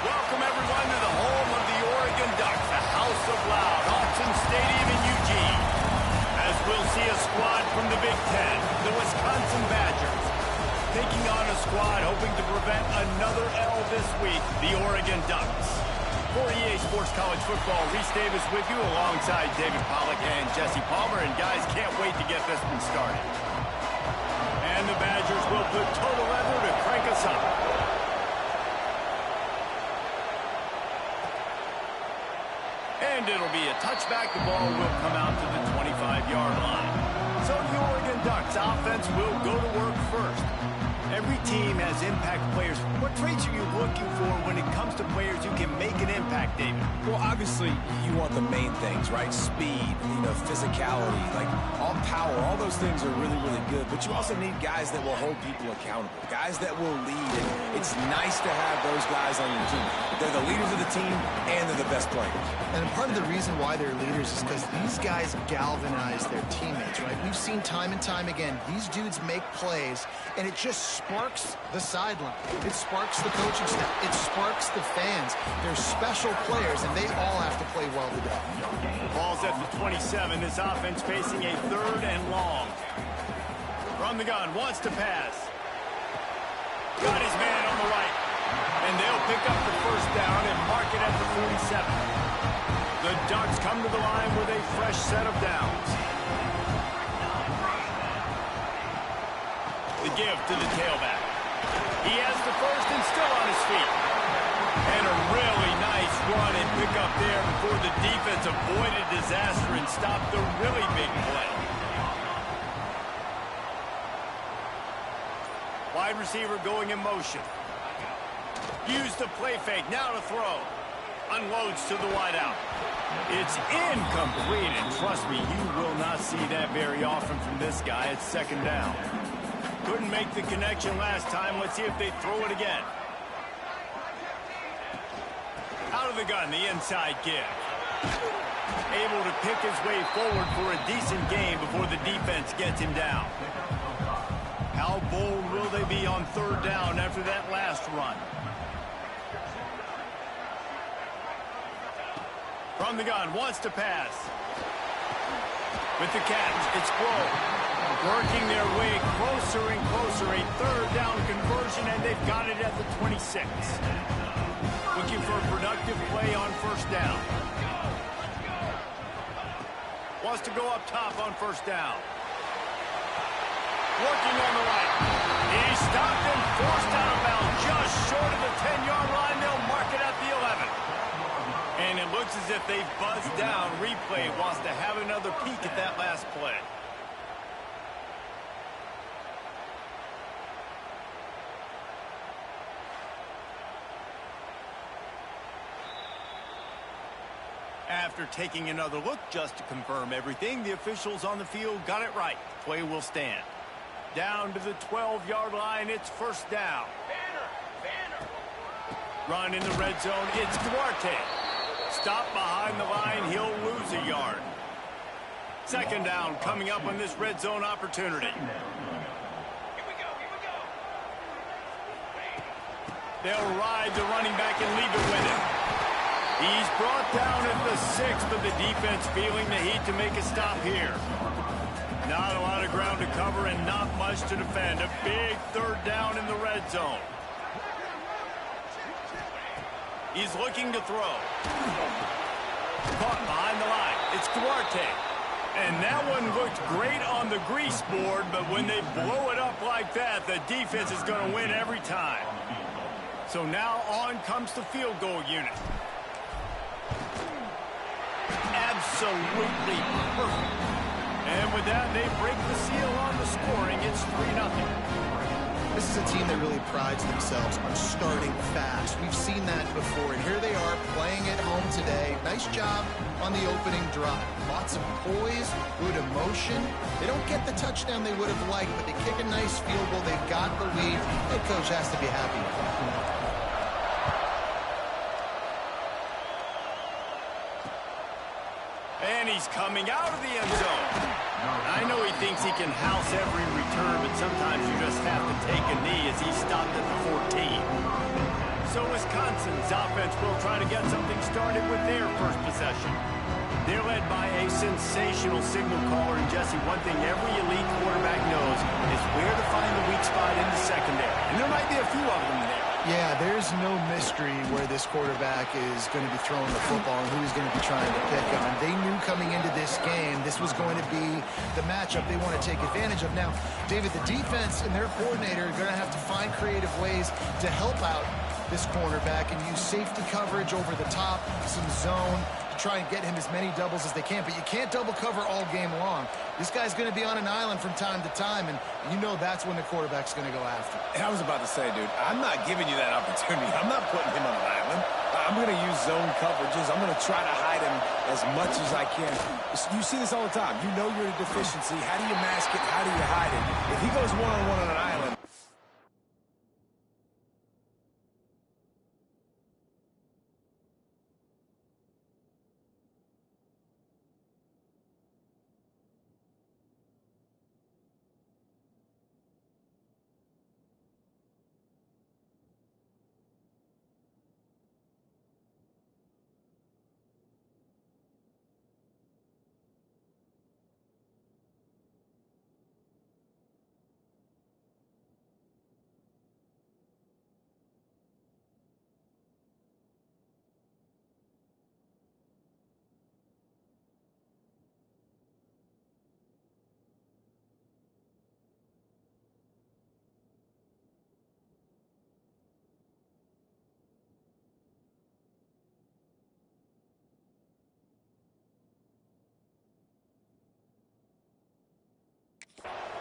Welcome, everyone, to the home of the Oregon Ducks, the House of Loud, Autzen Stadium in Eugene. As we'll see a squad from the Big Ten, the Wisconsin Badgers, taking on a squad hoping to prevent another L this week, the Oregon Ducks. For EA Sports College Football, Reese Davis with you alongside David Pollack and Jesse Palmer. And guys, can't wait to get this one started. And the Badgers will put total leather to crank us up. And it'll be a touchback. The ball will come out to the 25-yard line. So the Oregon Ducks offense will go to work first. Every team has impact players. What traits are you looking for when it comes to players who can make an impact, David? Well, obviously, you want the main things, right? Speed, physicality, like all power. All those things are really, really good. But you also need guys that will hold people accountable, guys that will lead. And it's nice to have those guys on your team. They're the leaders of the team, and they're the best players. And part of the reason why they're leaders is because these guys galvanize their teammates, right? We've seen time and time again, these dudes make plays, and it just sparks the sideline. It sparks the coaching staff. It sparks the fans. They're special players, and they all have to play well today. Ball's at the 27. This offense facing a 3rd and long. From the gun, wants to pass. Got his man on the right. And they'll pick up the first down and mark it at the 47. The Ducks come to the line with a fresh set of downs. The give to the tailback. He has the first and still on his feet. And a really nice run and pick up there before the defense avoided disaster and stopped the really big play. Wide receiver going in motion. Use the play fake, now to throw. Unloads to the wideout. It's incomplete, and trust me, you will not see that very often from this guy. It's 2nd down. Couldn't make the connection last time. Let's see if they throw it again. Out of the gun, the inside give. Able to pick his way forward for a decent gain before the defense gets him down. How bold will they be on 3rd down after that last run? From the gun, wants to pass. With the catch, it's Grove. Working their way closer and closer. A 3rd down conversion, and they've got it at the 26. Looking for a productive play on 1st down. Wants to go up top on 1st down. Working on the right. He stopped and forced out of bounds just short of the 10-yard line. They'll mark it at the 11. And it looks as if they've buzzed down. Replay wants to have another peek at that last play. After taking another look just to confirm everything, the officials on the field got it right. Play will stand. Down to the 12-yard line, it's 1st down. Run in the red zone, it's Duarte. Stop behind the line, he'll lose a yard. 2nd down coming up on this red zone opportunity. They'll ride the running back and leave it with him. He's brought down at the 6, but the defense feeling the heat to make a stop here. Not a lot of ground to cover and not much to defend. A big 3rd down in the red zone. He's looking to throw. Caught behind the line. It's Duarte. And that one looked great on the grease board, but when they blow it up like that, the defense is going to win every time. So now on comes the field goal unit. Absolutely perfect. And with that, they break the seal on the scoring. It's 3-0. This is a team that really prides themselves on starting fast. We've seen that before, and here they are playing at home today. Nice job on the opening drive. Lots of poise, good emotion. They don't get the touchdown they would have liked, but they kick a nice field goal. They've got the lead. Head coach has to be happy with that. And he's coming out of the end zone. I know he thinks he can house every return, but sometimes you just have to take a knee as he stopped at the 14. So Wisconsin's offense will try to get something started with their first possession. They're led by a sensational signal caller. And, Jesse, one thing every elite quarterback knows is where to find the weak spot in the secondary. And there might be a few of them there. Yeah, there's no mystery where this quarterback is going to be throwing the football and who he's going to be trying to pick on. They knew coming into this game this was going to be the matchup they want to take advantage of. Now, David, the defense and their coordinator are going to have to find creative ways to help out this cornerback and use safety coverage over the top, some zone, to try and get him as many doubles as they can. But you can't double cover all game long. This guy's going to be on an island from time to time, and you know that's when the quarterback's going to go after. And I was about to say, dude, I'm not giving you that opportunity. I'm not putting him on an island. I'm going to use zone coverages. I'm going to try to hide him as much as I can. You see this all the time. You know you're a deficiency. How do you mask it? How do you hide it? If he goes one-on-one on an island,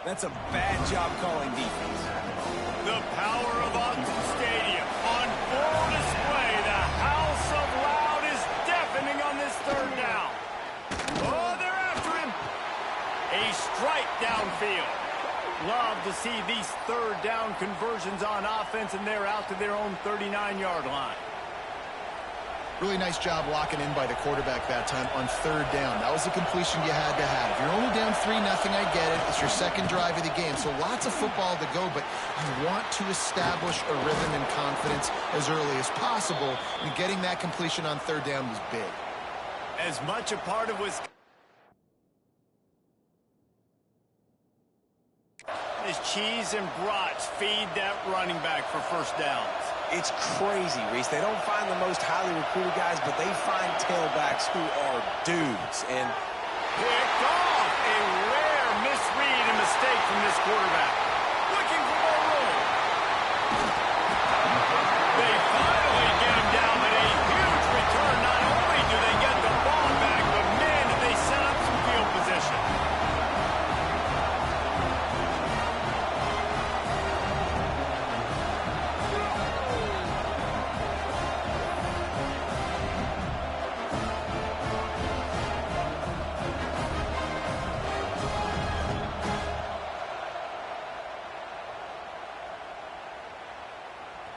that's a bad job calling defense. The power of Autzen Stadium on full display. The House of Loud is deafening on this third down. Oh, they're after him. A strike downfield. Love to see these third down conversions on offense, and they're out to their own 39-yard line. Really nice job locking in by the quarterback that time on third down. That was the completion you had to have. If you're only down 3-0, I get it. It's your second drive of the game, so lots of football to go, but you want to establish a rhythm and confidence as early as possible, and getting that completion on third down was big. As much a part of Wisconsin as cheese and brats feed that running back for first downs. It's crazy, Reese. They don't find the most highly recruited guys, but they find tailbacks who are dudes. And picked off. A rare misread and mistake from this quarterback. Looking for more room. They finally get him down, but a huge return. Not only do they get the ball back, but man, did they set up some field position.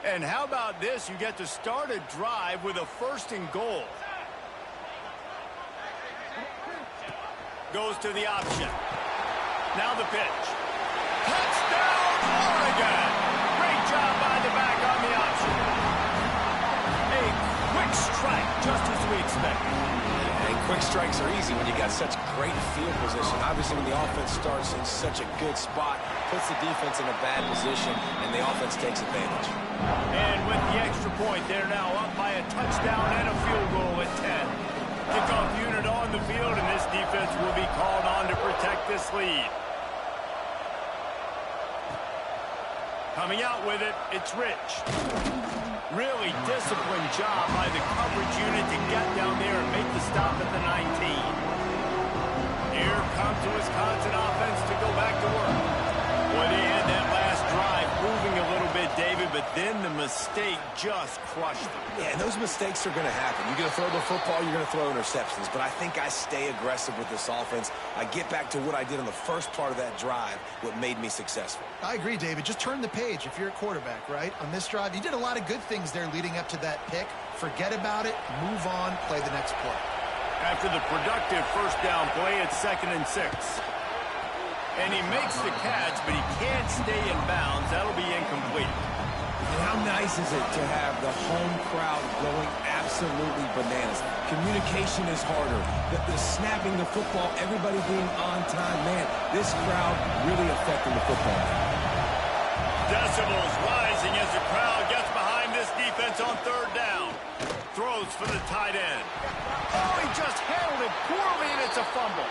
And how about this? You get to start a drive with a first and goal. Goes to the option. Now the pitch. Touchdown, Oregon! Great job by the back on the option. A quick strike, just as we expected. And quick strikes are easy when you got such great field position. Obviously, when the offense starts in such a good spot, puts the defense in a bad position, and the offense takes advantage. And with the extra point, they're now up by a touchdown and a field goal at 10. Kickoff unit on the field, and this defense will be called on to protect this lead. Coming out with it, it's Rich. Really disciplined job by the coverage unit to get down there and make the stop at the 19. Here comes the Wisconsin offense to go back to work. Boy, they had that last drive moving a little bit, David, but then the mistake just crushed them. Yeah, and those mistakes are going to happen. You're going to throw the football, you're going to throw interceptions, but I think I stay aggressive with this offense. I get back to what I did on the first part of that drive, what made me successful. I agree, David. Just turn the page if you're a quarterback, right? On this drive, you did a lot of good things there leading up to that pick. Forget about it, move on, play the next play. After the productive first down play, it's 2nd and 6. And he makes the catch, but he can't stay in bounds. That'll be incomplete. And how nice is it to have the home crowd going absolutely bananas? Communication is harder. The snapping the football, everybody being on time. Man, this crowd really affecting the football. Decibels rising as the crowd gets behind this defense on third down. Throws for the tight end. Oh, he just handled it poorly, and it's a fumble.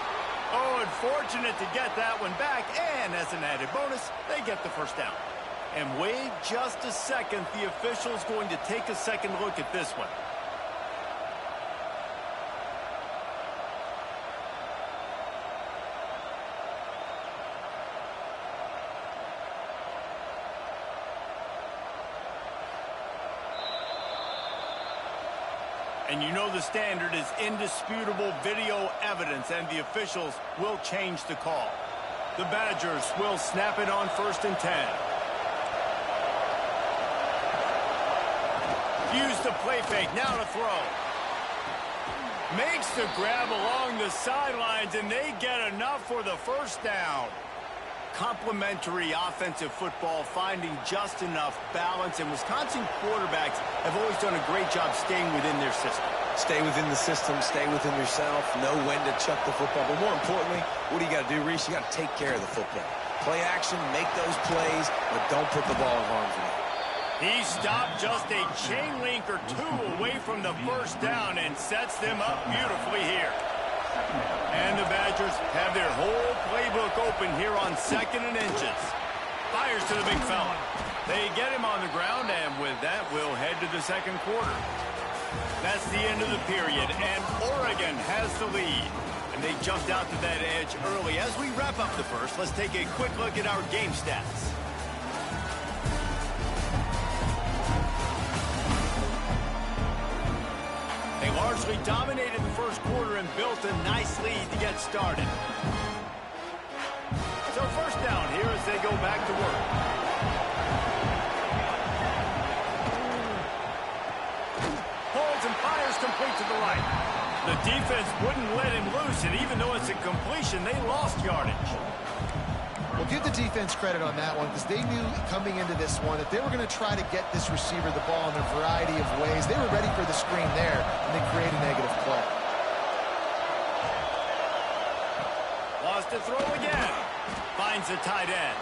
Oh, unfortunate to get that one back, and as an added bonus, they get the first down. And wait just a second, the official's going to take a second look at this one. And you know the standard is indisputable video evidence, and the officials will change the call. The Badgers will snap it on 1st and 10. Use the play fake, now to throw. Makes the grab along the sidelines, and they get enough for the first down. Complementary offensive football, finding just enough balance, and Wisconsin quarterbacks have always done a great job staying within their system. Stay within the system, stay within yourself, know when to chuck the football. But more importantly, what do you got to do, Reese? You got to take care of the football. Play action, make those plays, but don't put the ball in harm's way. He stopped just a chain link or two away from the first down and sets them up beautifully here. And the Badgers have their whole playbook open here on 2nd and inches. Fires to the big fella. They get him on the ground, and with that, we'll head to the second quarter. That's the end of the period, and Oregon has the lead. And they jumped out to that edge early. As we wrap up the first, let's take a quick look at our game stats. They largely dominated the first quarter and built a nice lead to get started. So first down here as they go back to work. Holds and fires complete to the right. The defense wouldn't let him loose, and even though it's a completion, they lost yardage. Well, give the defense credit on that one, because they knew coming into this one that they were going to try to get this receiver the ball in a variety of ways. They were ready for the screen there, and they create a negative play. Lost to throw again. Finds the tight end.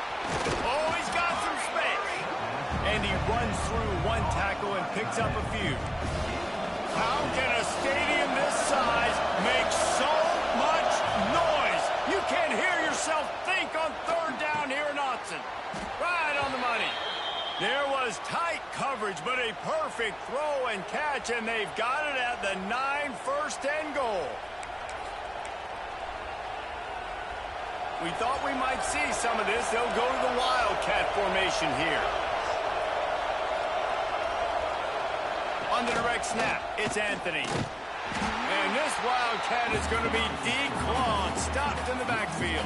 Oh, he's got some space. And he runs through one tackle and picks up a few. How can a stadium this size make so much noise? You can't hear yourself think on third down here in Autzen. Right on the money. There was tight coverage, but a perfect throw and catch, and they've got it at the 9, 1st and goal. We thought we might see some of this. They'll go to the Wildcat formation here. On the direct snap, it's Anthony. And this Wildcat is going to be declawed, stopped in the backfield.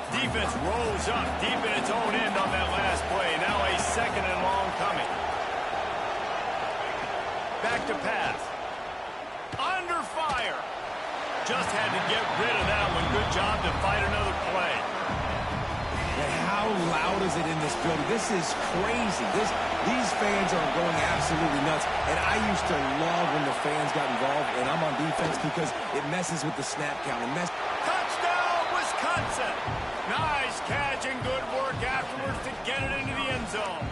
Defense rolls up deep in its own end on that last play. Now a 2nd and long coming. Back to pass. Under fire. Just had to get rid of that one. Good job to fight another play. And how loud is it in this building? This is crazy. These fans are going absolutely nuts. And I used to love when the fans got involved, and I'm on defense because it messes with the snap count. Touchdown, Wisconsin! Nice catch and good work afterwards to get it into the end zone.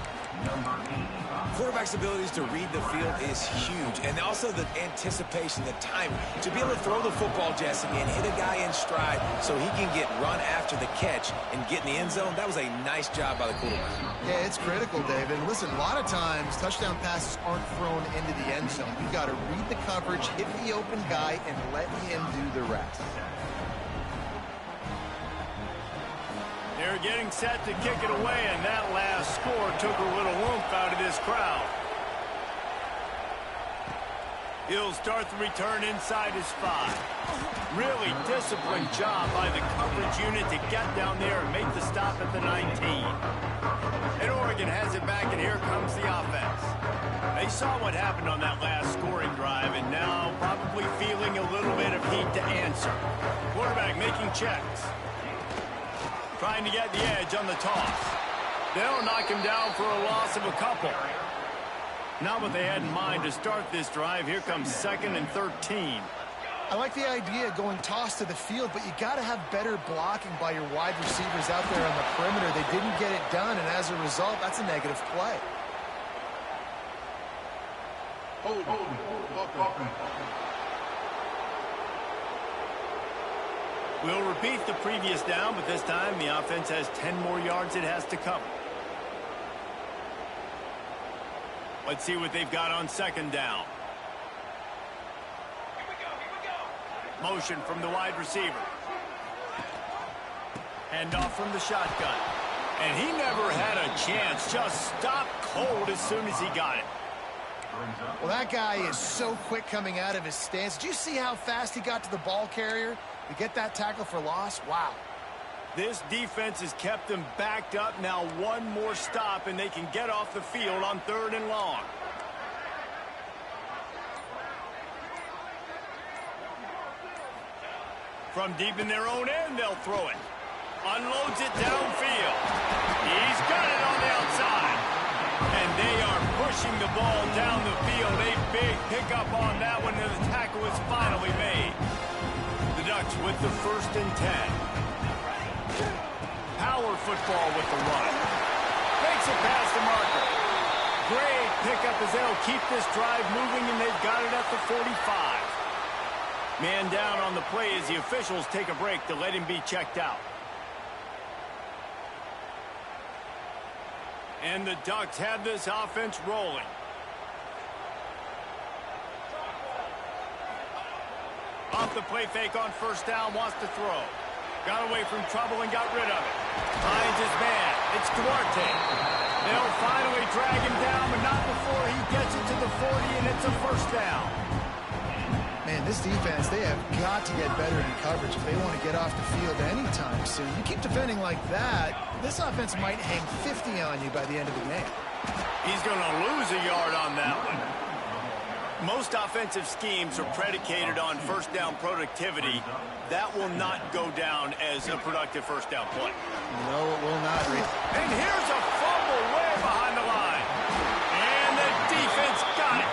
Quarterback's abilities to read the field is huge, and also the anticipation, the timing. To be able to throw the football, Jesse, and hit a guy in stride so he can get run after the catch and get in the end zone, that was a nice job by the quarterback. Yeah, it's critical, David. Listen, a lot of times touchdown passes aren't thrown into the end zone. You've got to read the coverage, hit the open guy, and let him do the rest. They're getting set to kick it away, and that last score took a little oomph out of this crowd. He'll start the return inside his 5. Really disciplined job by the coverage unit to get down there and make the stop at the 19. And Oregon has it back, and here comes the offense. They saw what happened on that last scoring drive, and now probably feeling a little bit of heat to answer. Quarterback making checks. Trying to get the edge on the toss. They'll knock him down for a loss of a couple. Not what they had in mind to start this drive. Here comes 2nd and 13. I like the idea of going toss to the field, but you got to have better blocking by your wide receivers out there on the perimeter. They didn't get it done, and as a result, that's a negative play. We'll repeat the previous down, but this time the offense has 10 more yards it has to cover. Let's see what they've got on 2nd down. Motion from the wide receiver. Handoff from the shotgun. And he never had a chance. Just stopped cold as soon as he got it. Well, that guy is so quick coming out of his stance. Did you see how fast he got to the ball carrier to get that tackle for loss? Wow. This defense has kept them backed up. Now one more stop, and they can get off the field on 3rd and long. From deep in their own end, they'll throw it. Unloads it downfield. He's got it on the outside. And they are pushing the ball down the field. A big pickup on that one, and the tackle is finally made. The Ducks with the 1st and 10. Power football with the run. Makes it past the marker. Great pickup as they'll keep this drive moving, and they've got it at the 45. Man down on the play as the officials take a break to let him be checked out. And the Ducks have this offense rolling. Off the play fake on 1st down, wants to throw. Got away from trouble and got rid of it. Finds his man. It's Duarte. They'll finally drag him down, but not before he gets it to the 40, and it's a 1st down. Man, this defense, they have got to get better in coverage if they want to get off the field anytime soon. You keep defending like that, this offense might hang 50 on you by the end of the game. He's going to lose a yard on that one. Most offensive schemes are predicated on 1st down productivity. That will not go down as a productive 1st down play. No, it will not, Rick. And here's a fumble way behind the line. And the defense got it.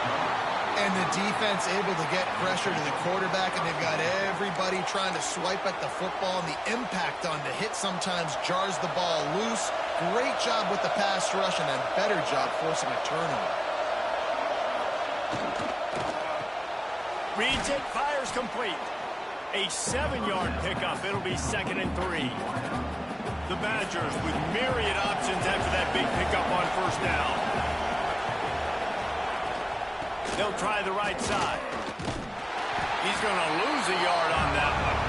And the defense able to get pressure to the quarterback, and they've got everybody trying to swipe at the football, and the impact on the hit sometimes jars the ball loose. Great job with the pass rush, and a better job forcing a turnover. Reads it, fires complete. A 7-yard pickup. It'll be 2nd and 3. The Badgers with myriad options after that big pickup on 1st down. They'll try the right side. He's going to lose a yard on that one.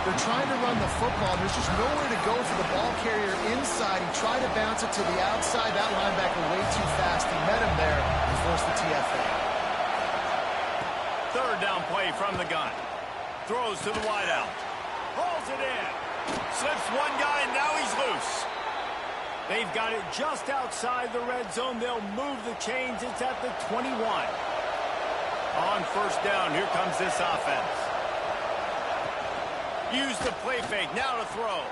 They're trying to run the football. There's just nowhere to go for the ball carrier inside. He tried to bounce it to the outside. That linebacker way too fast. He met him there and forced the TFA. 3rd down play from the gun. Throws to the wideout. Hauls it in. Slips one guy, and now he's loose. They've got it just outside the red zone. They'll move the chains. It's at the 21. On 1st down, here comes this offense. Use the play fake. Now to throw.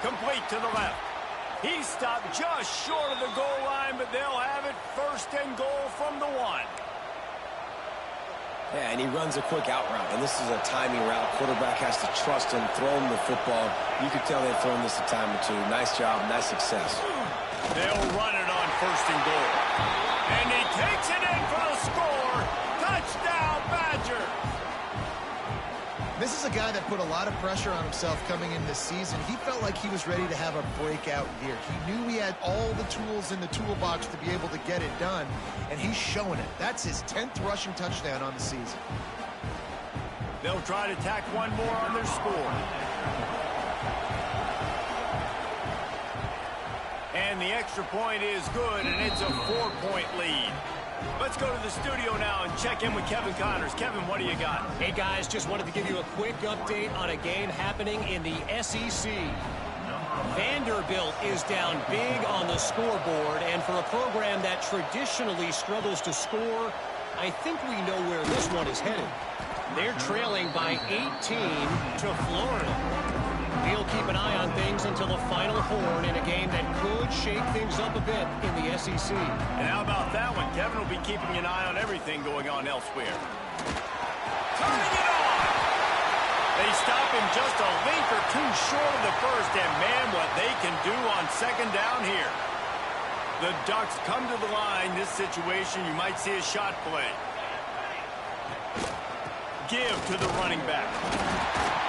Complete to the left. He stopped just short of the goal line, but they'll have it 1st and goal from the 1. Yeah, and he runs a quick out route, and this is a timing route. Quarterback has to trust him, throw him the football. You can tell they've thrown this a time or two. Nice job, nice success. They'll run it on 1st and goal. And he takes it in for the score. Touchdown, Badger. This is a guy that put a lot of pressure on himself coming in this season. He felt like he was ready to have a breakout year. He knew he had all the tools in the toolbox to be able to get it done, and he's showing it. That's his 10th rushing touchdown on the season. They'll try to tack one more on their score. And the extra point is good, and it's a 4-point lead. Let's go to the studio now and check in with Kevin Connors. Kevin, what do you got? Hey, guys, just wanted to give you a quick update on a game happening in the SEC. Vanderbilt is down big on the scoreboard, and for a program that traditionally struggles to score, I think we know where this one is headed. They're trailing by 18 to Florida. He'll keep an eye on things until the final horn in a game that could shake things up a bit in the SEC. And how about that one? Kevin will be keeping an eye on everything going on elsewhere. Turning it on! They stop him just a link or two short of the first, and man, what they can do on second down here. The Ducks come to the line. This situation, you might see a shot play. Give to the running back.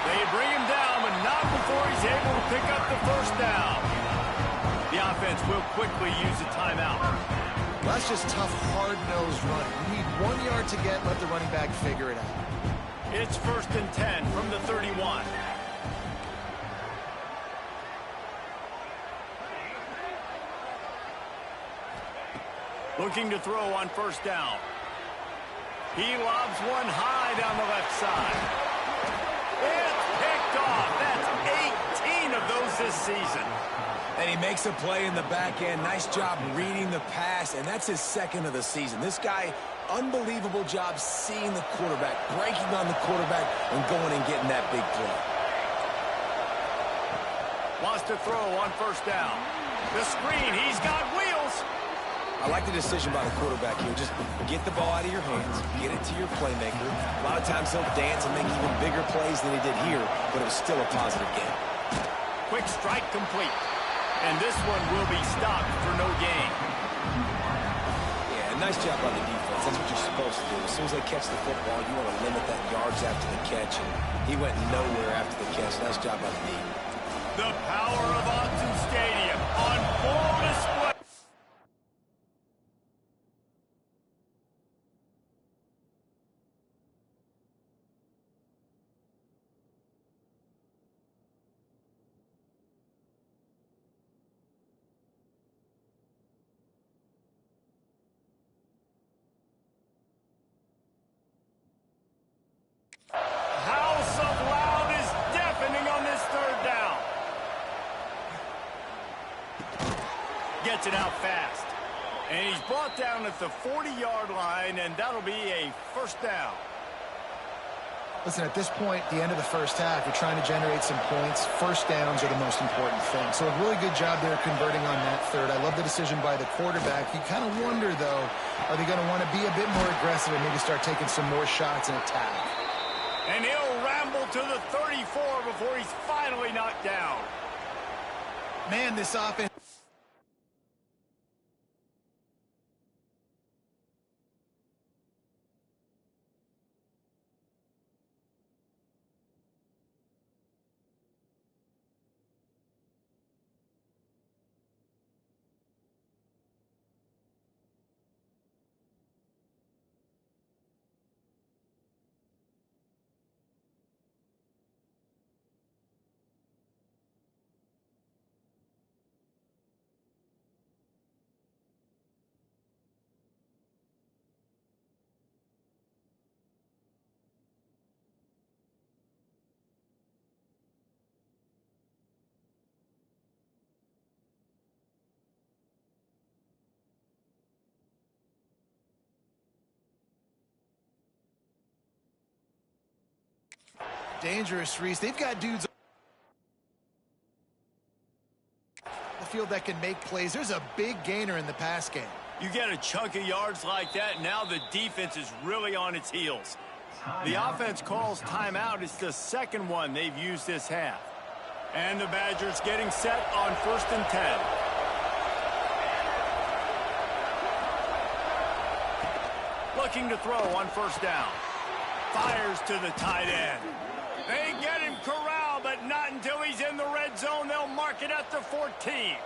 They bring him down, but not before he's able to pick up the first down. The offense will quickly use a timeout. Well, that's just tough, hard-nosed running. You need 1 yard to get, let the running back figure it out. It's 1st and 10 from the 31. Looking to throw on first down. He lobs one high down the left side. It's picked off. That's 18 of those this season. And he makes a play in the back end. Nice job reading the pass, and that's his second of the season. This guy, unbelievable job seeing the quarterback, breaking on the quarterback, and going and getting that big play. Wants to throw on first down. The screen, he's got wheels. I like the decision by the quarterback here. Just get the ball out of your hands, get it to your playmaker. A lot of times he'll dance and make even bigger plays than he did here, but it was still a positive game. Quick strike complete. And this one will be stopped for no gain. Yeah, nice job by the defense. That's what you're supposed to do. As soon as they catch the football, you want to limit that yards after the catch, and he went nowhere after the catch. Nice job by the D. The power of Autzen Stadium on full display. House of Loud is deafening on this third down. Gets it out fast. And he's brought down at the 40-yard line, and that'll be a first down. Listen, at this point, the end of the first half, you're trying to generate some points. First downs are the most important thing. So a really good job there converting on that third. I love the decision by the quarterback. You kind of wonder, though, are they going to want to be a bit more aggressive and maybe start taking some more shots and attack? And he'll ramble to the 34 before he's finally knocked down. Man, this offense... Dangerous, Reese. They've got dudes on the field that can make plays. There's a big gainer in the pass game. You get a chunk of yards like that, now the defense is really on its heels. The offense calls timeout. It's the second one they've used this half. And the Badgers getting set on 1st and 10. Looking to throw on first down. Fires to the tight end. They get him corralled, but not until he's in the red zone. They'll mark it at the 14.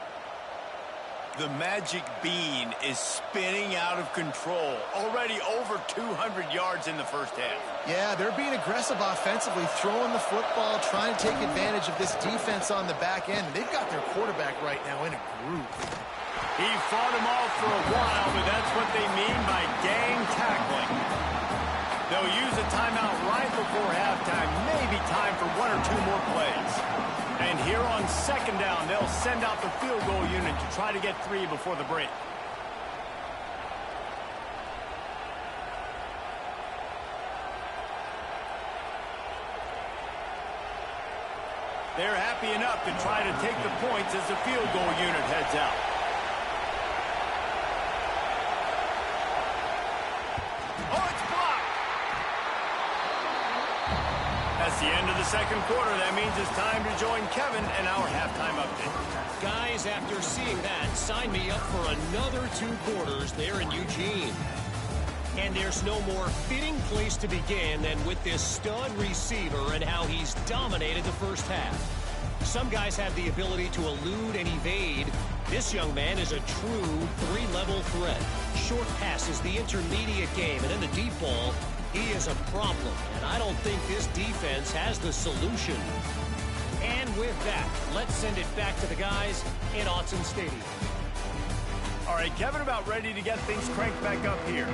The magic bean is spinning out of control. Already over 200 yards in the first half. Yeah, they're being aggressive offensively, throwing the football, trying to take advantage of this defense on the back end. They've got their quarterback right now in a groove. He fought him off for a while, but that's what they mean by gang tackling. They'll use a timeout right before halftime. Maybe time for one or two more plays. And here on second down, they'll send out the field goal unit to try to get 3 before the break. They're happy enough to try to take the points as the field goal unit heads out. Oh, it's blocked. That's the end of the second quarter. That means it's time to join Kevin in our halftime update. Guys, after seeing that, sign me up for another 2 quarters there in Eugene. And there's no more fitting place to begin than with this stud receiver and how he's dominated the first half. Some guys have the ability to elude and evade. This young man is a true 3-level threat. Short passes, the intermediate game, and then the deep ball. He is a problem, and I don't think this defense has the solution. And with that, let's send it back to the guys in Autzen Stadium. All right, Kevin, about ready to get things cranked back up here.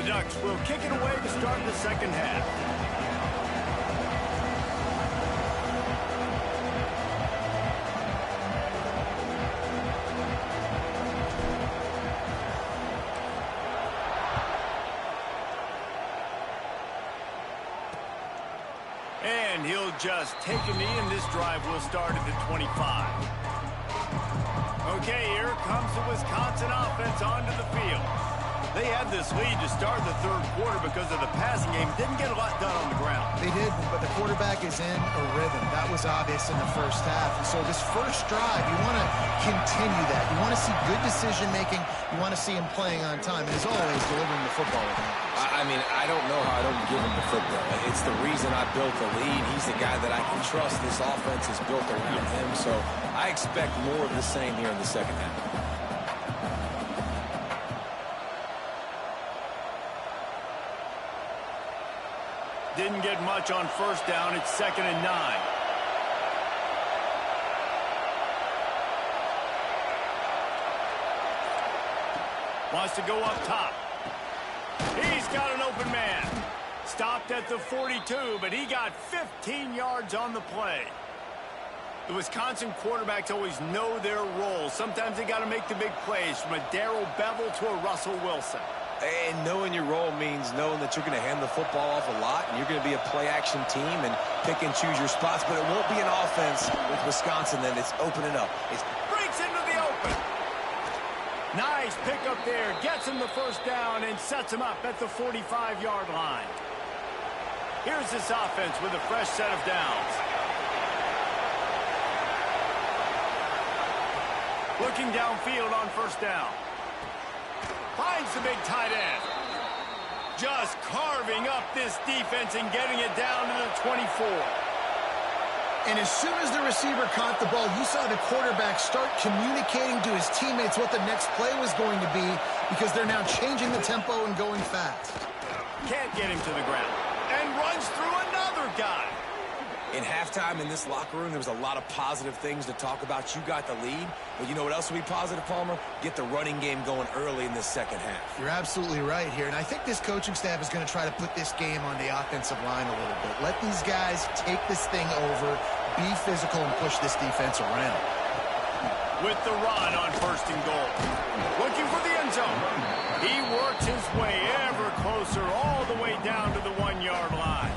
Ducks will kick it away to start the second half. And he'll just take a knee, and this drive will start at the 25. Okay, here comes the Wisconsin offense onto the field. They had this lead to start the third quarter because of the passing game. Didn't get a lot done on the ground. They did, but the quarterback is in a rhythm. That was obvious in the first half. And so this first drive, you want to continue that. You want to see good decision-making. You want to see him playing on time. And as always, delivering the football with him. I mean, I don't know how I don't give him the football. It's the reason I built the lead. He's the guy that I can trust. This offense is built around him. So I expect more of the same here in the second half. Didn't get much on first down. It's 2nd and 9. Wants to go up top. He's got an open man. Stopped at the 42, but he got 15 yards on the play. The Wisconsin quarterbacks always know their role. Sometimes they got to make the big plays, from a Darrell Bevel to a Russell Wilson. And knowing your role means knowing that you're going to hand the football off a lot, and you're going to be a play-action team and pick and choose your spots, but it won't be an offense with Wisconsin that it's opening up. It breaks into the open. Nice pick up there. Gets him the first down and sets him up at the 45-yard line. Here's this offense with a fresh set of downs. Looking downfield on first down. Finds the big tight end. Just carving up this defense and getting it down to the 24. And as soon as the receiver caught the ball, you saw the quarterback start communicating to his teammates what the next play was going to be, because they're now changing the tempo and going fast. Can't get him to the ground. And runs through another guy. In halftime in this locker room, there was a lot of positive things to talk about. You got the lead, but you know what else will be positive, Palmer? Get the running game going early in this second half. You're absolutely right here, and I think this coaching staff is going to try to put this game on the offensive line a little bit. Let these guys take this thing over, be physical, and push this defense around. With the run on 1st and goal. Looking for the end zone. He works his way ever closer all the way down to the 1-yard line.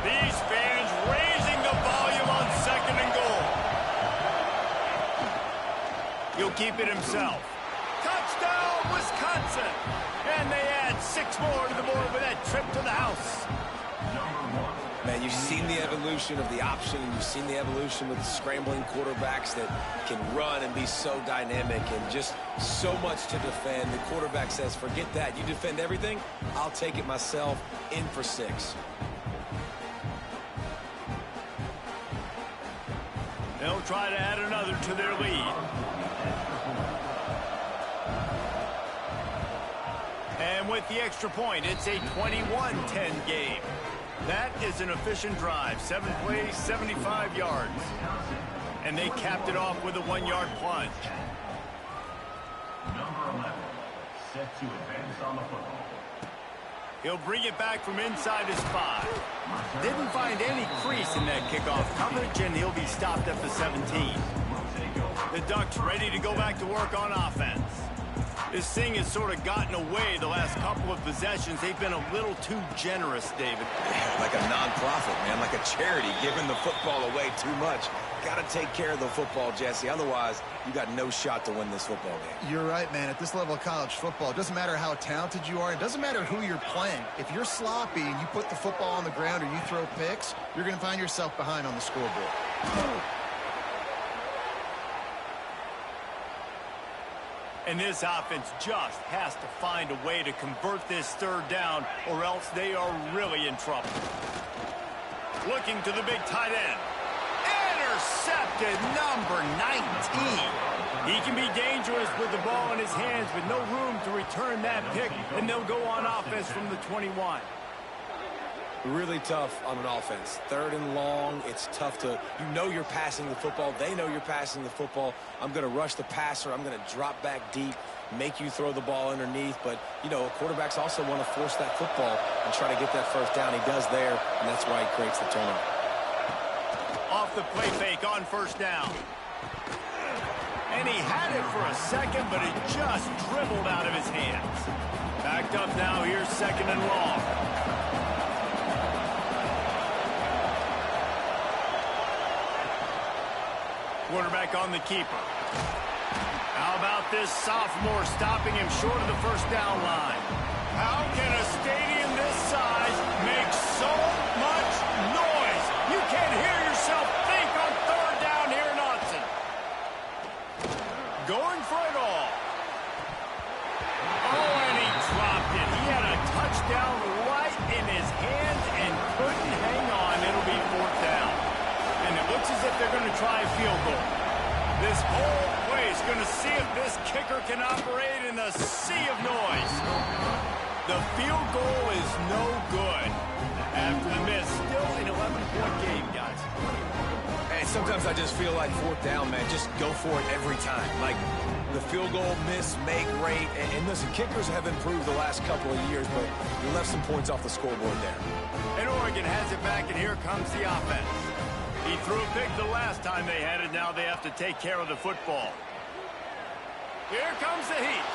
These fans raising the volume on 2nd and goal. He'll keep it himself. Touchdown, Wisconsin! And they add 6 more to the board with that trip to the house. Man, you've seen the evolution of the option, and you've seen the evolution with the scrambling quarterbacks that can run and be so dynamic and just so much to defend. The quarterback says, forget that. You defend everything, I'll take it myself. In for 6. They'll try to add another to their lead. And with with the extra point. It's a 21-10 game. That is an efficient drive. 7 plays, 75 yards. And they capped it off with a 1-yard plunge. Number 11, set to advance on the football. He'll bring it back from inside his 5. Didn't find any crease in that kickoff coverage, and he'll be stopped at the 17. The Ducks ready to go back to work on offense. This thing has sort of gotten away the last couple of possessions. They've been a little too generous, David. Like a non-profit, man, like a charity, giving the football away too much. Got to take care of the football, Jesse. Otherwise, you got no shot to win this football game. You're right, man. At this level of college football, it doesn't matter how talented you are. It doesn't matter who you're playing. If you're sloppy and you put the football on the ground or you throw picks, you're going to find yourself behind on the scoreboard. And this offense just has to find a way to convert this 3rd down, or else they are really in trouble. Looking to the big tight end. Intercepted, number 19. He can be dangerous with the ball in his hands, but no room to return that pick, and they'll go on offense from the 21. Really tough on an offense. 3rd and long, it's tough to, you're passing the football. They know you're passing the football. I'm going to rush the passer. I'm going to drop back deep, make you throw the ball underneath. But, quarterbacks also want to force that football and try to get that 1st down. He does there, and that's why he creates the turnover. Off the play fake on 1st down. And he had it for a second, but it just dribbled out of his hands. Backed up now, here's 2nd and long. Quarterback on the keeper. How about this sophomore stopping him short of the 1st down line? How can a stadium this size make so much noise? You can't hear yourself think on 3rd down here in Autzen. Going for it all. Oh, and he dropped it. He had a touchdown right in his hands and couldn't hang on. It'll be 4th down. And it looks as if they're going to try a field goal. This whole play is going to see if this kicker can operate in the sea of noise. The field goal is no good. After the miss, still an 11-point game, guys. And sometimes I just feel like 4th down, man, just go for it every time. Like the field goal miss, make rate. And listen, kickers have improved the last couple of years, but you left some points off the scoreboard there. And Oregon has it back, and here comes the offense. He threw a pick the last time they had it. Now they have to take care of the football. Here comes the heat.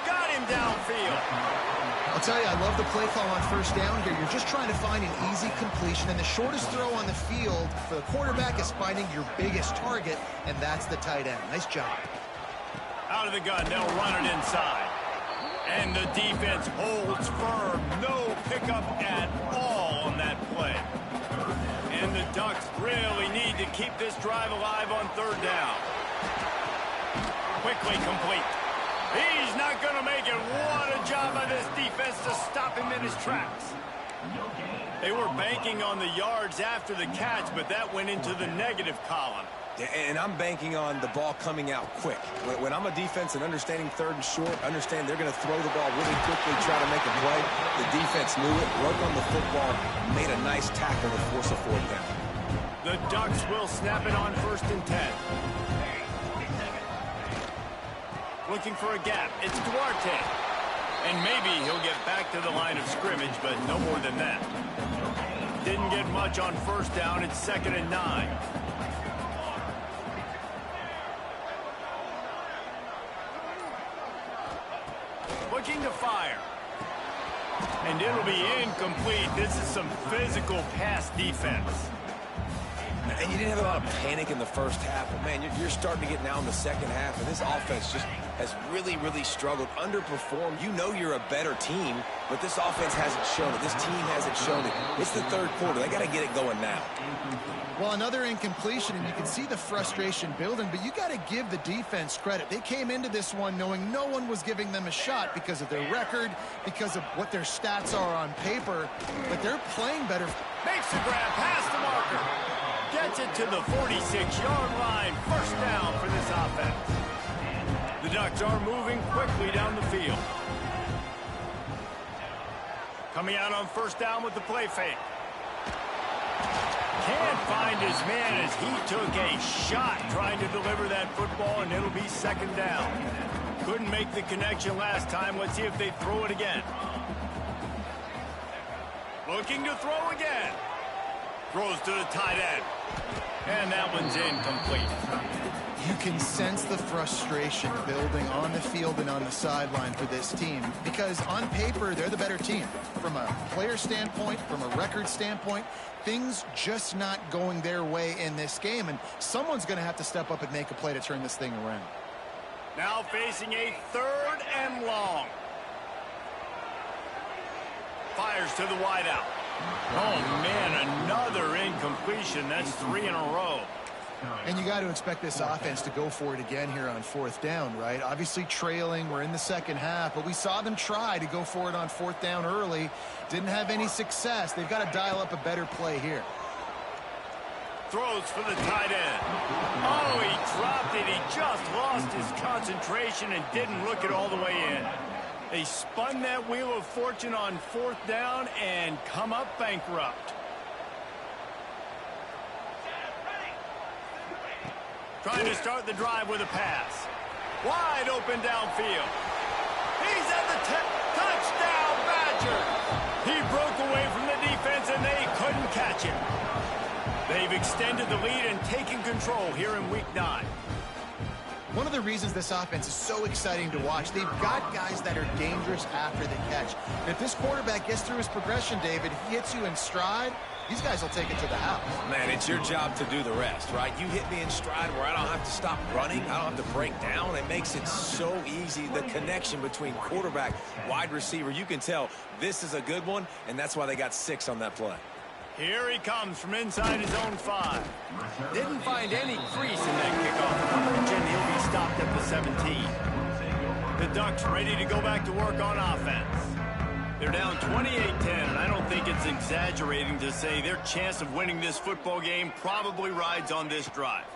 Got him downfield. I'll tell you, I love the play call on 1st down here. You're just trying to find an easy completion, and the shortest throw on the field for the quarterback is finding your biggest target, and that's the tight end. Nice job. Out of the gun, they'll run it inside. And the defense holds firm. No pickup at all on that play. And the Ducks really need to keep this drive alive on 3rd down. Quickly complete. He's not going to make it. What a job by this defense to stop him in his tracks. They were banking on the yards after the catch, but that went into the negative column. And I'm banking on the ball coming out quick. When I'm a defense and understanding 3rd and short, understand they're going to throw the ball really quickly, try to make a play. The defense knew it, broke on the football, made a nice tackle to force a 4th down. The Ducks will snap it on 1st and 10. Looking for a gap. It's Duarte. And maybe he'll get back to the line of scrimmage, but no more than that. Didn't get much on 1st down. It's 2nd and 9. Looking to fire. And it'll be incomplete. This is some physical pass defense. And you didn't have a lot of panic in the 1st half, but, man, you're starting to get now in the 2nd half, and this offense just has really, really struggled, underperformed. You know you're a better team, but this offense hasn't shown it. This team hasn't shown it. It's the 3rd quarter. They got to get it going now. Well, another incompletion, and you can see the frustration building, but you got to give the defense credit. They came into this one knowing no one was giving them a shot because of their record, because of what their stats are on paper, but they're playing better. Makes the grab past the marker. Gets it to the 46-yard line. 1st down for this offense. The Ducks are moving quickly down the field. Coming out on first down with the play fake. Can't find his man as he took a shot trying to deliver that football, and it'll be second down. Couldn't make the connection last time. Let's see if they throw it again. Looking to throw again. Throws to the tight end. And that one's incomplete. You can sense the frustration building on the field and on the sideline for this team because on paper, they're the better team. From a player standpoint, from a record standpoint, things just not going their way in this game, and someone's going to have to step up and make a play to turn this thing around. Now facing a 3rd and long. Fires to the wideout. Oh, man, another incompletion. That's 3 in a row. And you got to expect this offense to go for it again here on 4th down, right? Obviously trailing. We're in the second half, but we saw them try to go for it on 4th down early. Didn't have any success. They've got to dial up a better play here. Throws for the tight end. Oh, he dropped it. He just lost his concentration and didn't look it all the way in. They spun that wheel of fortune on 4th down and come up bankrupt. Trying to start the drive with a pass. Wide open downfield. He's at the touchdown, Badger. He broke away from the defense and they couldn't catch him. They've extended the lead and taken control here in Week 9. One of the reasons this offense is so exciting to watch, they've got guys that are dangerous after the catch. And if this quarterback gets through his progression, David, he hits you in stride, these guys will take it to the house. Man, it's your job to do the rest, right? You hit me in stride where I don't have to stop running. I don't have to break down. It makes it so easy, the connection between quarterback, wide receiver. You can tell this is a good one, and that's why they got 6 on that play. Here he comes from inside his own 5. Didn't find any crease in that kickoff coverage, and he'll be stopped at the 17. The Ducks ready to go back to work on offense. They're down 28-10, and I don't think it's exaggerating to say their chance of winning this football game probably rides on this drive.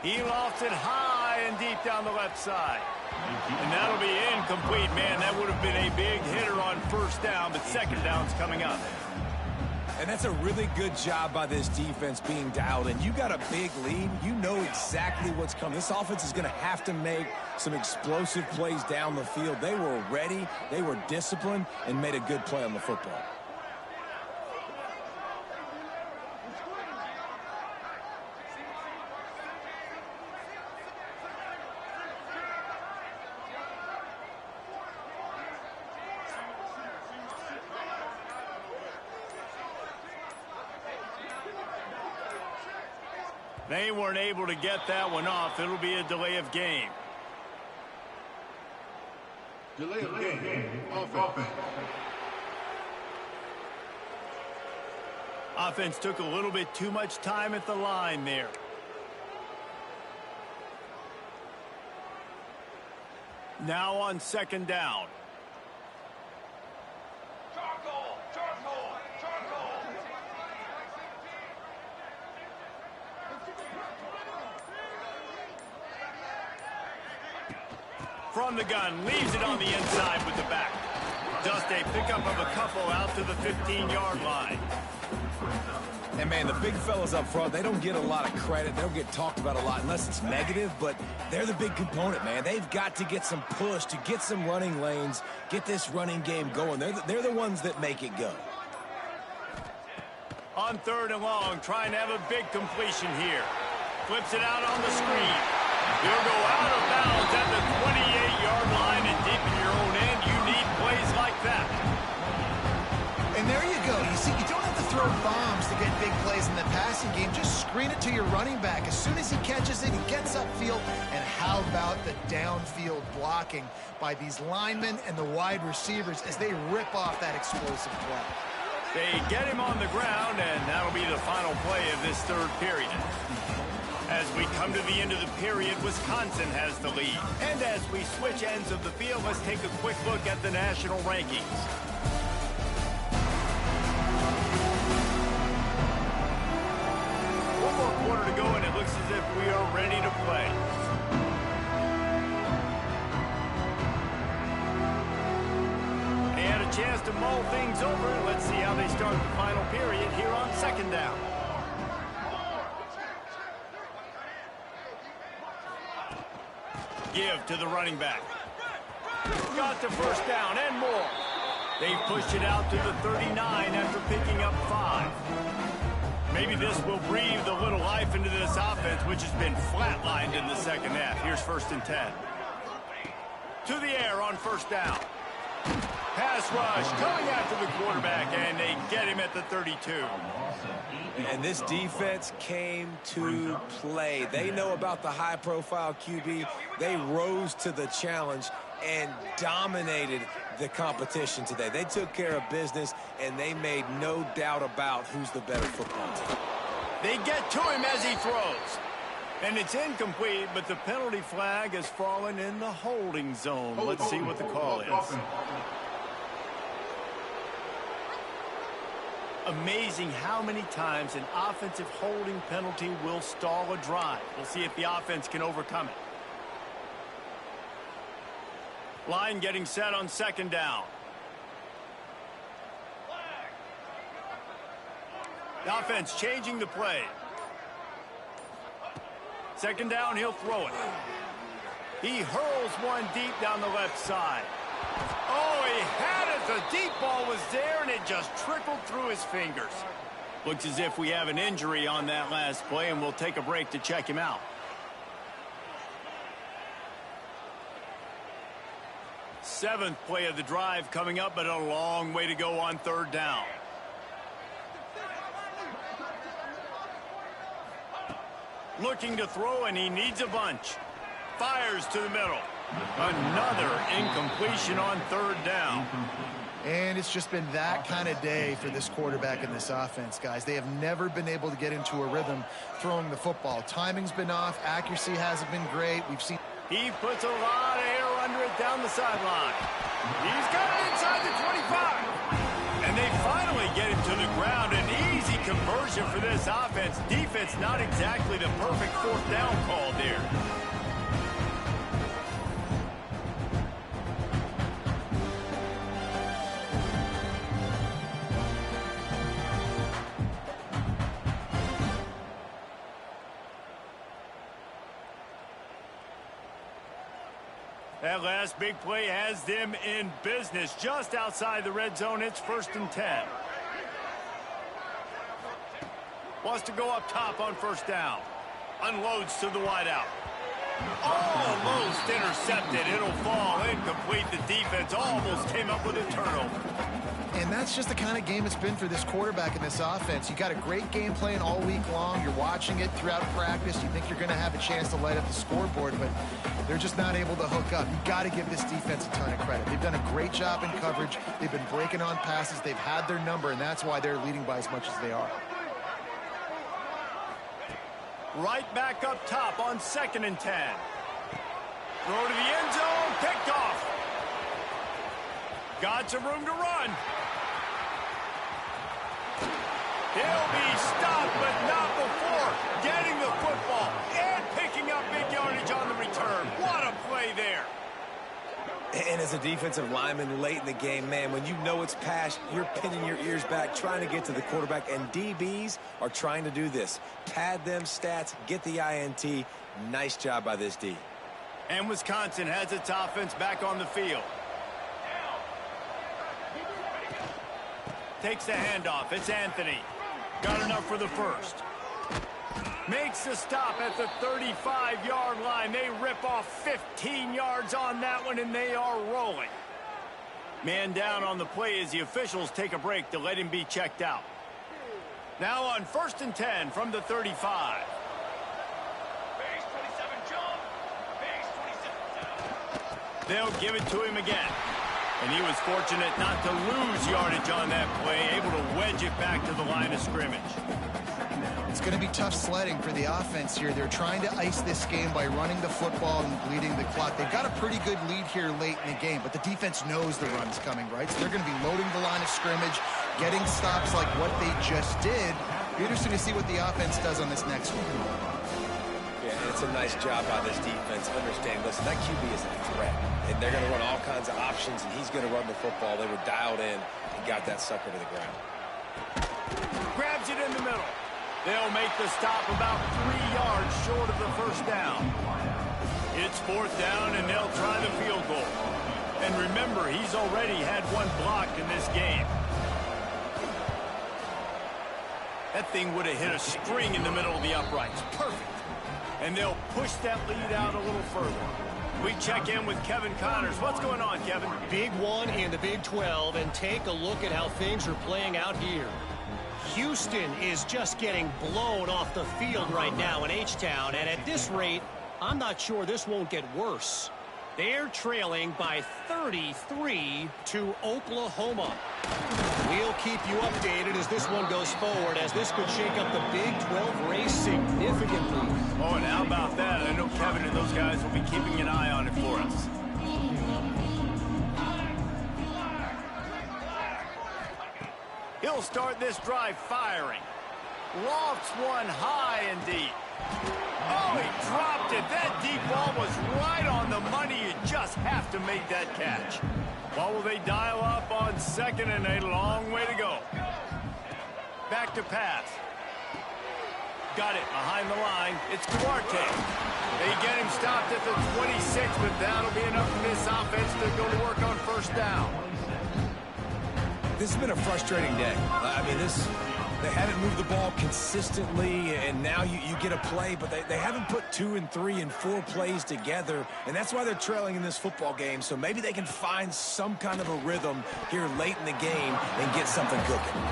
He lofts it high and deep down the left side. And that'll be incomplete, man. That would have been a big hitter on first down, but second down's coming up. And that's a really good job by this defense being dialed in. You got a big lead. You know exactly what's coming. This offense is going to have to make some explosive plays down the field. They were ready, they were disciplined, and made a good play on the football. They weren't able to get that one off. It'll be a delay of game. Delay of game. Offense. Offense took a little bit too much time at the line there. Now on second down. From the gun, leaves it on the inside with the back. Just a pickup of a couple out to the 15-yard line. And, man, the big fellas up front, they don't get a lot of credit. They don't get talked about a lot unless it's negative, but they're the big component, man. They've got to get some push to get some running lanes, get this running game going. They're the ones that make it go. On 3rd and long, trying to have a big completion here. Flips it out on the screen. He'll go out of bounds at the 28-yard line, and deep in your own end, you need plays like that. And there you go. You see, you don't have to throw bombs to get big plays in the passing game. Just screen it to your running back. As soon as he catches it, he gets upfield. And how about the downfield blocking by these linemen and the wide receivers as they rip off that explosive play? They get him on the ground, and that'll be the final play of this 3rd period. As we come to the end of the period, Wisconsin has the lead. And as we switch ends of the field, let's take a quick look at the national rankings. One more quarter to go, and it looks as if we are ready to play. chance to mull things over. Let's see how they start the final period here on second down. Give to the running back. Got the first down and more. They've pushed it out to the 39 after picking up 5. Maybe this will breathe a little life into this offense, which has been flatlined in the second half. Here's 1st and 10. To the air on first down. Pass rush coming after the quarterback, and they get him at the 32. And this defense came to play. They know about the high-profile QB. They rose to the challenge and dominated the competition today. They took care of business, and they made no doubt about who's the better football team. They get to him as he throws. And it's incomplete, but the penalty flag has fallen in the holding zone. Let's see what the call is. Amazing how many times an offensive holding penalty will stall a drive. We'll see if the offense can overcome it. Line getting set on second down. The offense changing the play. Second down, he'll throw it. He hurls one deep down the left side. Oh, he had it. The deep ball was there, and it just trickled through his fingers. Looks as if we have an injury on that last play, and we'll take a break to check him out. Seventh play of the drive coming up, but a long way to go on third down. Looking to throw, and he needs a bunch. Fires to the middle. Another incompletion on third down. And it's just been that kind of day for this quarterback and this offense, guys. They have never been able to get into a rhythm throwing the football. Timing's been off. Accuracy hasn't been great. We've seen... He puts a lot of air under it down the sideline. He's got it inside the 25. And they finally get him to the ground. An easy conversion for this offense. Defense not exactly the perfect fourth down call there. That last big play has them in business just outside the red zone. It's 1st and 10. Wants to go up top on first down. Unloads to the wideout. Almost intercepted. It'll fall incomplete. The defense almost came up with a turnover. And that's just the kind of game it's been for this quarterback and this offense. You got a great game plan all week long. You're watching it throughout practice. You think you're going to have a chance to light up the scoreboard, but they're just not able to hook up. You got to give this defense a ton of credit. They've done a great job in coverage. They've been breaking on passes. They've had their number, and that's why they're leading by as much as they are. Right back up top on 2nd and 10. Throw to the end zone. Picked off. Got some room to run. He'll be stopped, but not before getting the football and picking up big yardage on the return. What a play there. And as a defensive lineman late in the game, man, when you know it's past, you're pinning your ears back, trying to get to the quarterback, and DBs are trying to do this. Pad them stats, get the INT. Nice job by this D. And Wisconsin has its offense back on the field. Takes the handoff. It's Anthony. Got enough for the first. Makes the stop at the 35-yard line. They rip off 15 yards on that one, and they are rolling. Man down on the play as the officials take a break to let him be checked out. Now on 1st and 10 from the 35. Base 27 jump. Base 27. They'll give it to him again. And he was fortunate not to lose yardage on that play, able to wedge it back to the line of scrimmage. It's going to be tough sledding for the offense here. They're trying to ice this game by running the football and bleeding the clock. They've got a pretty good lead here late in the game, but the defense knows the run's coming, right? So they're going to be loading the line of scrimmage, getting stops like what they just did. Be interesting to see what the offense does on this next one. Yeah, it's That's a nice job by this defense. Understand, listen, that QB is a threat, and they're going to run all kinds of options, and he's going to run the football. They were dialed in and got that sucker to the ground. Grabs it in the middle. They'll make the stop about 3 yards short of the first down. It's 4th down, and they'll try the field goal. And remember, he's already had one blocked in this game. That thing would have hit a string in the middle of the uprights. Perfect. And they'll push that lead out a little further. We check in with Kevin Connors. What's going on, Kevin? Big one in the Big 12, and take a look at how things are playing out here. Houston is just getting blown off the field right now in H-Town, and at this rate, I'm not sure this won't get worse. They're trailing by 33 to Oklahoma. We'll keep you updated as this one goes forward, as this could shake up the Big 12 race significantly. Oh, and how about that? I know Kevin and those guys will be keeping an eye on it for us. He'll start this drive firing. Lofts one high and deep. Oh, he dropped it. That deep ball was right on the money. You just have to make that catch. What will they dial up on 2nd and a long way to go? Back to pass. Got it behind the line. It's Duarte. They get him stopped at the 26, but that'll be enough for this offense to go to work on 1st down. This has been a frustrating day. I mean, they haven't moved the ball consistently, and now you get a play, but they haven't put 2 and 3 and 4 plays together, and that's why they're trailing in this football game. So maybe they can find some kind of a rhythm here late in the game and get something cooking.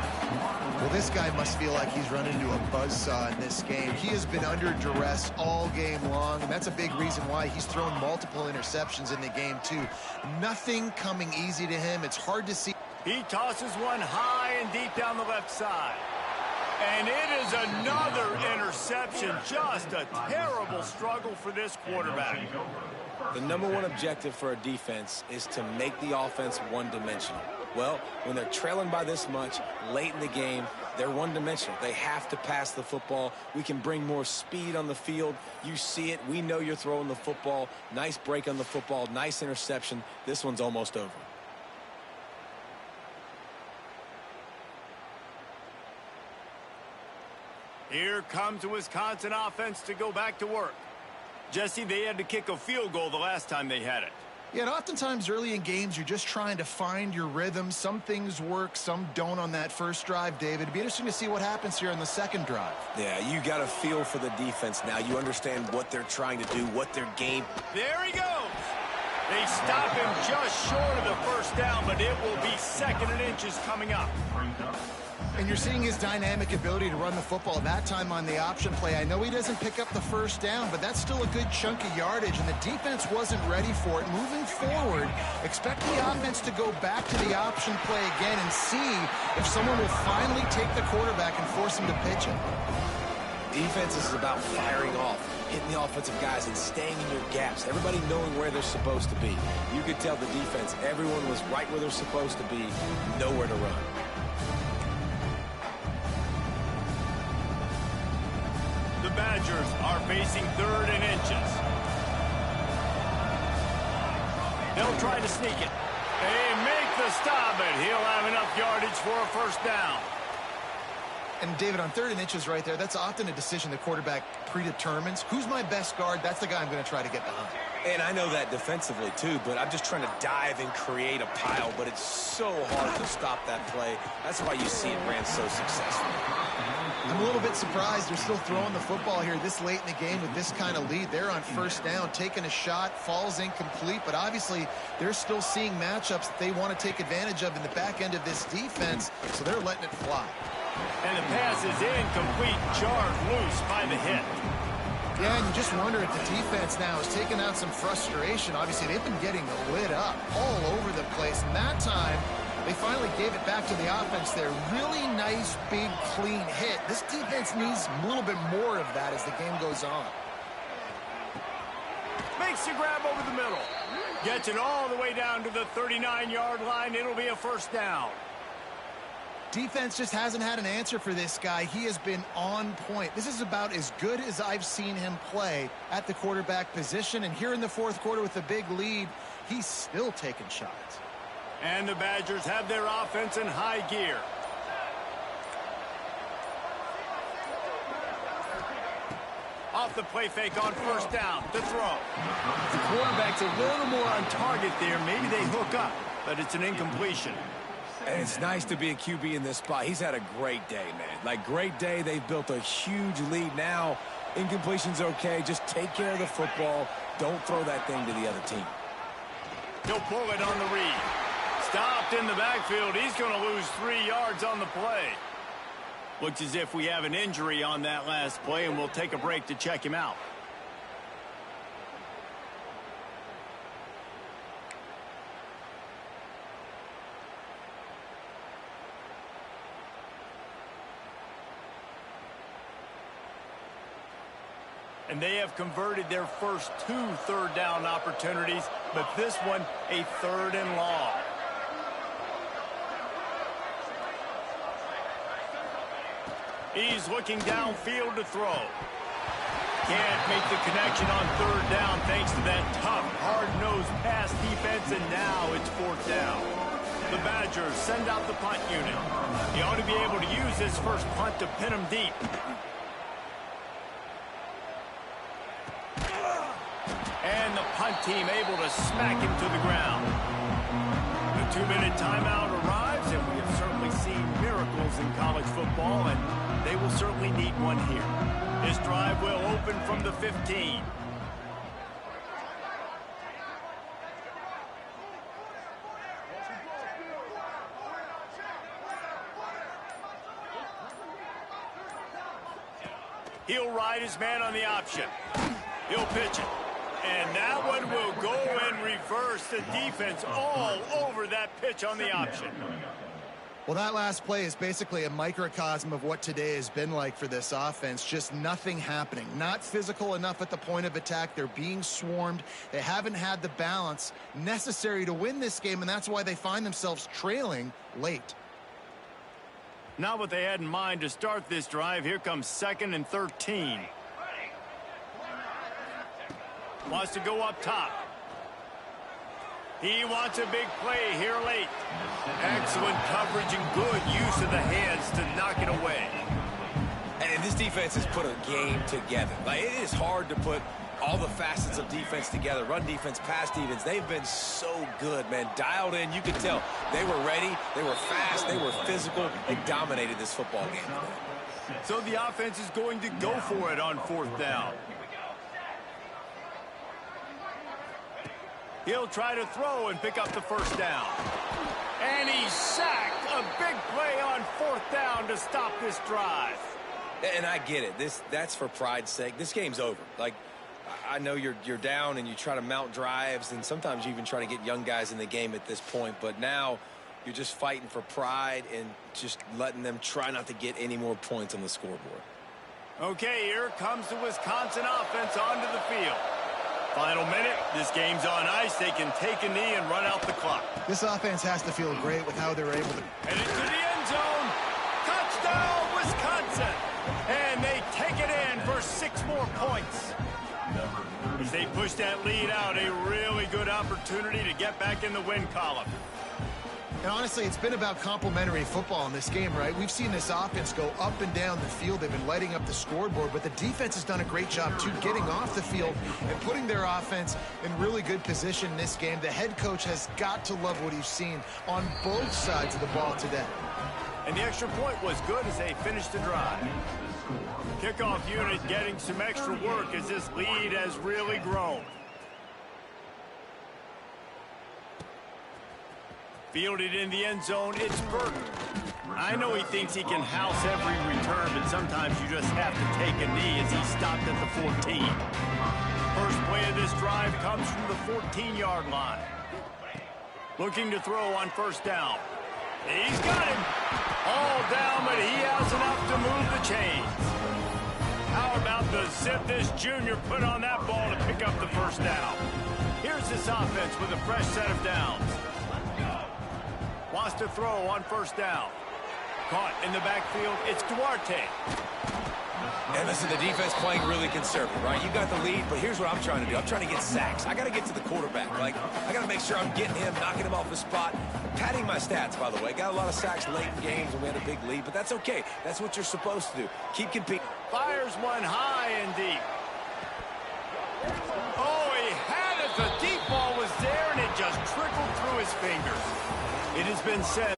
Well, this guy must feel like he's run into a buzzsaw in this game. He has been under duress all game long, and that's a big reason why he's thrown multiple interceptions in the game, too. Nothing coming easy to him. It's hard to see. He tosses one high and deep down the left side. And it is another interception. Just a terrible struggle for this quarterback. The #1 objective for a defense is to make the offense one-dimensional. Well, when they're trailing by this much late in the game, they're one-dimensional. They have to pass the football. We can bring more speed on the field. You see it. We know you're throwing the football. Nice break on the football. Nice interception. This one's almost over. Here comes the Wisconsin offense to go back to work. Jesse, they had to kick a field goal the last time they had it. Yeah, and oftentimes early in games, you're just trying to find your rhythm. Some things work, some don't on that first drive, David. It'd be interesting to see what happens here on the second drive. Yeah, you got a feel for the defense now. You understand what they're trying to do, what their game. There he goes. They stop him just short of the first down, but it will be 2nd and inches coming up. And you're seeing his dynamic ability to run the football, that time on the option play. I know he doesn't pick up the first down, but that's still a good chunk of yardage, and the defense wasn't ready for it. Moving forward, expect the offense to go back to the option play again and see if someone will finally take the quarterback and force him to pitch it. Defense is about firing off, hitting the offensive guys and staying in your gaps. Everybody knowing where they're supposed to be. You could tell the defense, everyone was right where they're supposed to be, nowhere to run. The Badgers are facing 3rd and inches. They'll try to sneak it. They make the stop, but he'll have enough yardage for a first down. And, David, on 3rd and inches right there, that's often a decision the quarterback predetermines. Who's my best guard? That's the guy I'm going to try to get behind. And I know that defensively, too, but I'm just trying to dive and create a pile, but it's so hard to stop that play. That's why you see it ran so successful. I'm a little bit surprised they're still throwing the football here this late in the game with this kind of lead. They're on first down, taking a shot, falls incomplete, but obviously they're still seeing matchups that they want to take advantage of in the back end of this defense, so they're letting it fly. And the pass is incomplete, jarred loose by the hit. Yeah, and you just wonder if the defense now is taking out some frustration. Obviously, they've been getting lit up all over the place, and that time they finally gave it back to the offense there. Really nice, big, clean hit. This defense needs a little bit more of that as the game goes on. Makes the grab over the middle. Gets it all the way down to the 39-yard line. It'll be a first down. Defense just hasn't had an answer for this guy. He has been on point. This is about as good as I've seen him play at the quarterback position. And here in the fourth quarter with a big lead, he's still taking shots. And the Badgers have their offense in high gear. Off the play fake on first down to throw. The quarterback's a little more on target there. Maybe they hook up, but it's an incompletion. And it's nice to be a QB in this spot. He's had a great day, man. Like, great day. They've built a huge lead now. Incompletion's okay. Just take care of the football. Don't throw that thing to the other team. He'll pull it on the read. Stopped in the backfield. He's going to lose 3 yards on the play. Looks as if we have an injury on that last play, and we'll take a break to check him out. And they have converted their first 2 third-down opportunities, but this one a 3rd and long. He's looking downfield to throw. Can't make the connection on 3rd down thanks to that tough, hard-nosed pass defense, and now it's 4th down. The Badgers send out the punt unit. He ought to be able to use this first punt to pin him deep. And the punt team able to smack him to the ground. The 2-minute timeout arrives, and we have certainly seen miracles in college football, and they will certainly need one here. This drive will open from the 15. He'll ride his man on the option. He'll pitch it. And that one will go in reverse. The defense all over that pitch on the option. Well, that last play is basically a microcosm of what today has been like for this offense. Just nothing happening. Not physical enough at the point of attack. They're being swarmed. They haven't had the balance necessary to win this game, and that's why they find themselves trailing late. Not what they had in mind to start this drive. Here comes 2nd and 13. Wants to go up top. He wants a big play here late. Excellent coverage and good use of the hands to knock it away. And this defense has put a game together. Like, it is hard to put all the facets of defense together. Run defense, pass defense. They've been so good, man. Dialed in. You could tell they were ready. They were fast. They were physical. They dominated this football game today. So the offense is going to go for it on 4th down. He'll try to throw and pick up the first down. And he's sacked. A big play on 4th down to stop this drive. And I get it. That's for pride's sake. This game's over. Like, I know you're down and you try to mount drives, and sometimes you even try to get young guys in the game at this point. But now you're just fighting for pride and just letting them try not to get any more points on the scoreboard. Okay, here comes the Wisconsin offense onto the field. Final minute. This game's on ice. They can take a knee and run out the clock. This offense has to feel great with how they're able to. And into the end zone. Touchdown, Wisconsin. And they take it in for 6 more points. As they push that lead out, a really good opportunity to get back in the win column. And honestly, it's been about complementary football in this game, right? We've seen this offense go up and down the field. They've been lighting up the scoreboard, but the defense has done a great job, too, getting off the field and putting their offense in really good position in this game. The head coach has got to love what he's seen on both sides of the ball today. And the extra point was good as they finished the drive. Kickoff unit getting some extra work as this lead has really grown. Fielded in the end zone, it's Burton. I know he thinks he can house every return, but sometimes you just have to take a knee as he stopped at the 14. First play of this drive comes from the 14-yard line. Looking to throw on 1st down. He's got him. All down, but he has enough to move the chains. How about the zip this junior put on that ball to pick up the 1st down? Here's this offense with a fresh set of downs. Wants to throw on 1st down. Caught in the backfield, it's Duarte. And listen, the defense playing really conservative, right? You got the lead, but here's what I'm trying to do. I'm trying to get sacks. I got to get to the quarterback. Like, I got to make sure I'm getting him, knocking him off the spot. Padding my stats, by the way. Got a lot of sacks late in games when we had a big lead, but that's okay. That's what you're supposed to do. Keep competing. Fires one high and deep. Oh, he had it. The deep ball was there, and it just trickled through his fingers. It has been said.